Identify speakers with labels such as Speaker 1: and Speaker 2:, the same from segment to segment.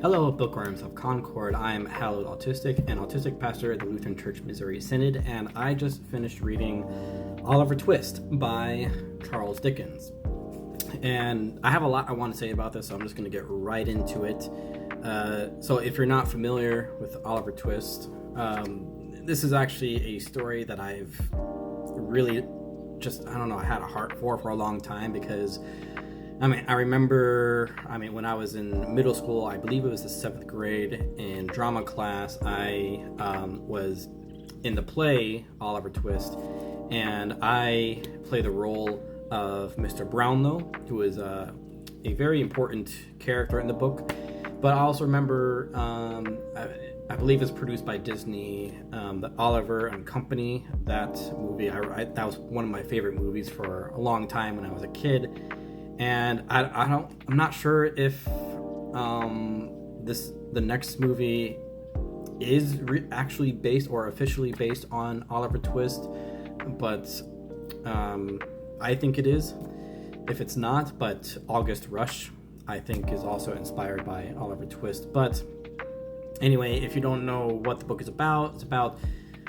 Speaker 1: Hello, Bookworms of Concord. I'm Hallowed Autistic, an autistic pastor at the Lutheran Church Missouri Synod, and I just finished reading Oliver Twist by Charles Dickens. And I have a lot I want to say about this, so I'm just going to get right into it. So if you're not familiar with Oliver Twist, this is actually a story that I've really I had a heart for a long time because I remember when I was in middle school, I believe it was the 7th grade, in drama class, I was in the play Oliver Twist, and I played the role of Mr. Brownlow, who is a very important character in the book. But I also remember, I believe it's produced by Disney, the Oliver and Company. That movie, that was one of my favorite movies for a long time when I was a kid. And I'm not sure if the next movie is actually based or officially based on Oliver Twist, but I think it is. If it's not, but August Rush, I think, is also inspired by Oliver Twist. But anyway, if you don't know what the book is about, it's about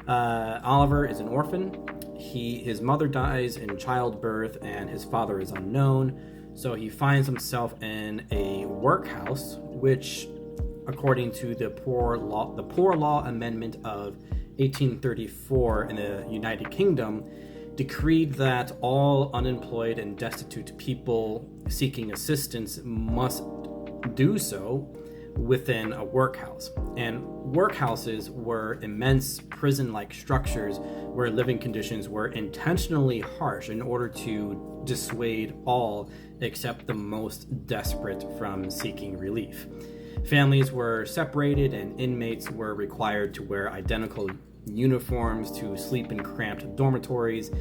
Speaker 1: Oliver is an orphan. His mother dies in childbirth, and his father is unknown. So he finds himself in a workhouse, which, according to the Poor Law Amendment of 1834 in the United Kingdom, decreed that all unemployed and destitute people seeking assistance must do so within a workhouse. And workhouses were immense prison-like structures where living conditions were intentionally harsh in order to dissuade all except the most desperate from seeking relief. Families were separated, and inmates were required to wear identical uniforms, to sleep in cramped dormitories,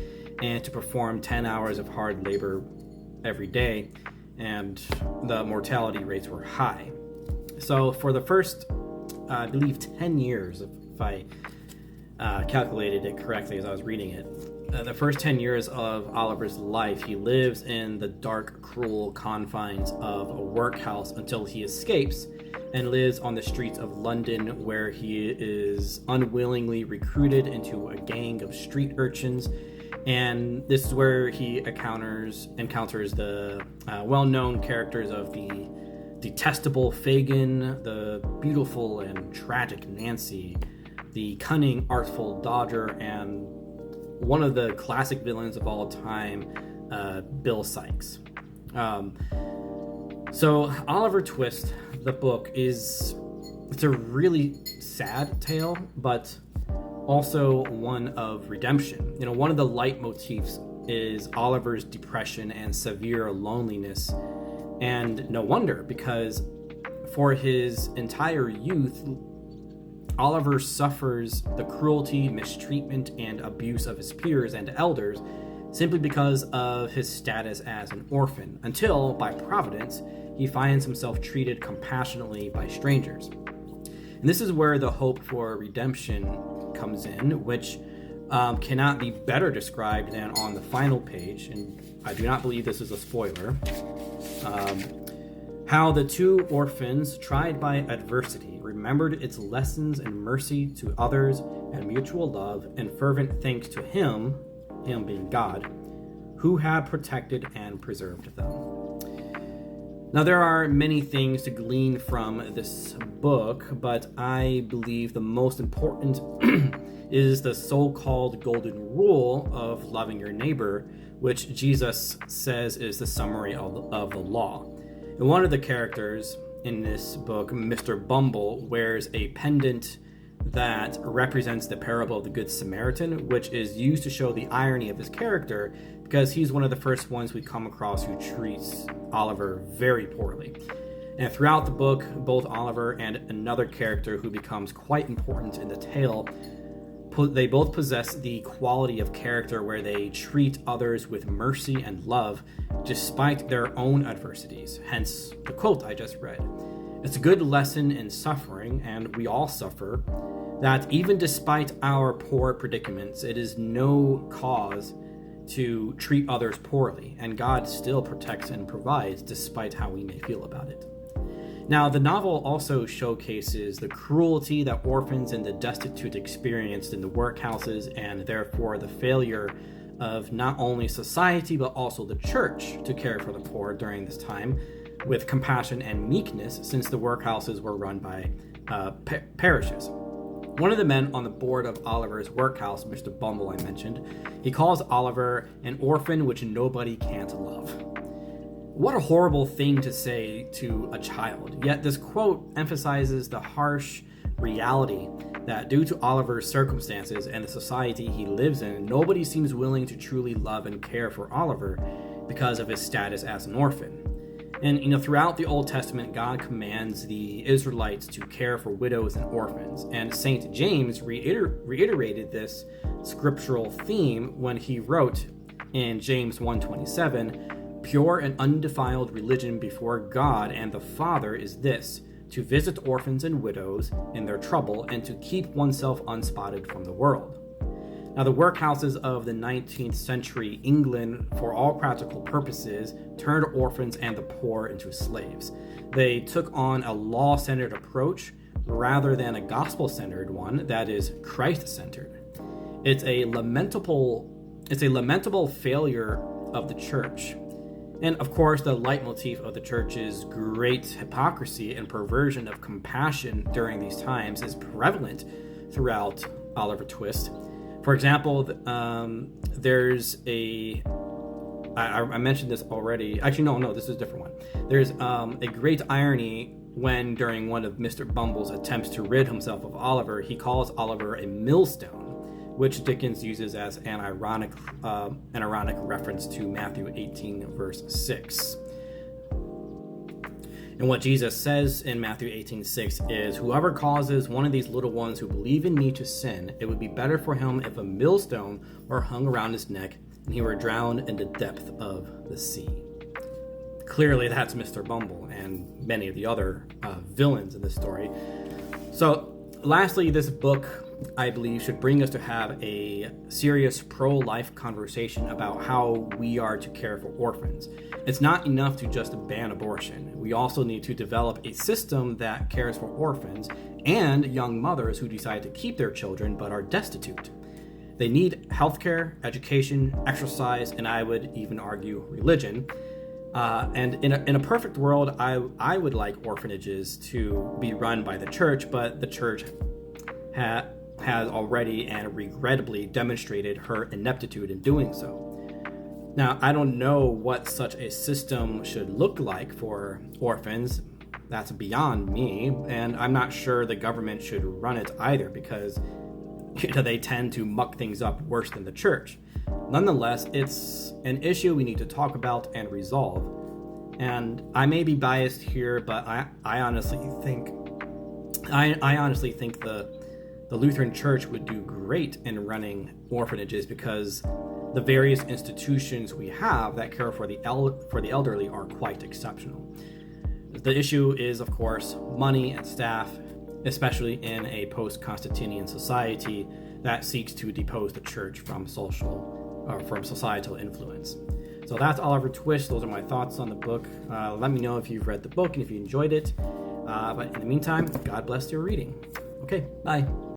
Speaker 1: and to perform 10 hours of hard labor every day, and the mortality rates were high. So for the first, I believe, 10 years, if I calculated it correctly as I was reading it, the first 10 years of Oliver's life, he lives in the dark, cruel confines of a workhouse until he escapes and lives on the streets of London, where he is unwillingly recruited into a gang of street urchins. And this is where he encounters the well-known characters of the detestable Fagin, the beautiful and tragic Nancy, the cunning, artful Dodger, and one of the classic villains of all time, Bill Sikes. So Oliver Twist, the book, it's a really sad tale, but also one of redemption. One of the leitmotifs is Oliver's depression and severe loneliness. And no wonder, because for his entire youth, Oliver suffers the cruelty, mistreatment, and abuse of his peers and elders simply because of his status as an orphan, until, by providence, he finds himself treated compassionately by strangers. And this is where the hope for redemption comes in, which cannot be better described than on the final page, and I do not believe this is a spoiler. How the two orphans, tried by adversity, remembered its lessons in mercy to others and mutual love and fervent thanks to him being God, who had protected and preserved them. Now, there are many things to glean from this book, but I believe the most important is the so-called golden rule of loving your neighbor, which Jesus says is the summary of the law. And one of the characters in this book, Mr. Bumble, wears a pendant that represents the parable of the Good Samaritan, which is used to show the irony of his character, because he's one of the first ones we come across who treats Oliver very poorly. And throughout the book, both Oliver and another character who becomes quite important in the tale, they both possess the quality of character where they treat others with mercy and love despite their own adversities, hence the quote I just read. It's a good lesson in suffering, and we all suffer, that even despite our poor predicaments, it is no cause to treat others poorly, and God still protects and provides despite how we may feel about it. Now, the novel also showcases the cruelty that orphans and the destitute experienced in the workhouses, and therefore the failure of not only society but also the church to care for the poor during this time with compassion and meekness, since the workhouses were run by parishes. One of the men on the board of Oliver's workhouse, Mr. Bumble I mentioned, he calls Oliver an orphan which nobody can't love. What a horrible thing to say to a child, yet this quote emphasizes the harsh reality that due to Oliver's circumstances and the society he lives in, nobody seems willing to truly love and care for Oliver because of his status as an orphan. And throughout the Old Testament, God commands the Israelites to care for widows and orphans, and St. James reiterated this scriptural theme when he wrote in James 1:27, "Pure and undefiled religion before God and the Father is this, to visit orphans and widows in their trouble and to keep oneself unspotted from the world." Now, the workhouses of the 19th century England, for all practical purposes, turned orphans and the poor into slaves. They took on a law-centered approach rather than a gospel-centered one that is Christ-centered. It's a lamentable failure of the church. And of course, the leitmotif of the church's great hypocrisy and perversion of compassion during these times is prevalent throughout Oliver Twist. For example, there's I mentioned this already. Actually, no, this is a different one. There's a great irony when, during one of Mr. Bumble's attempts to rid himself of Oliver, he calls Oliver a millstone, which Dickens uses as an ironic reference to Matthew 18, verse 6. And what Jesus says in Matthew 18:6 is, "Whoever causes one of these little ones who believe in me to sin, it would be better for him if a millstone were hung around his neck and he were drowned in the depth of the sea." Clearly, that's Mr. Bumble and many of the other villains in this story. So, lastly, this book, I believe, should bring us to have a serious pro-life conversation about how we are to care for orphans. It's not enough to just ban abortion. We also need to develop a system that cares for orphans and young mothers who decide to keep their children but are destitute. They need healthcare, education, exercise, and I would even argue religion. And in a perfect world, I would like orphanages to be run by the church, but the church has already and regrettably demonstrated her ineptitude in doing so. Now, I don't know what such a system should look like for orphans. That's beyond me, and I'm not sure the government should run it either, because they tend to muck things up worse than the church. Nonetheless, it's an issue we need to talk about and resolve. And I may be biased here, but I honestly think the Lutheran Church would do great in running orphanages, because the various institutions we have that care for the elderly are quite exceptional. The issue is, of course, money and staff, especially in a post-Constantinian society that seeks to depose the church from societal influence. So that's Oliver Twist. Those are my thoughts on the book. Let me know if you've read the book and if you enjoyed it. But in the meantime, God bless your reading. Okay, bye.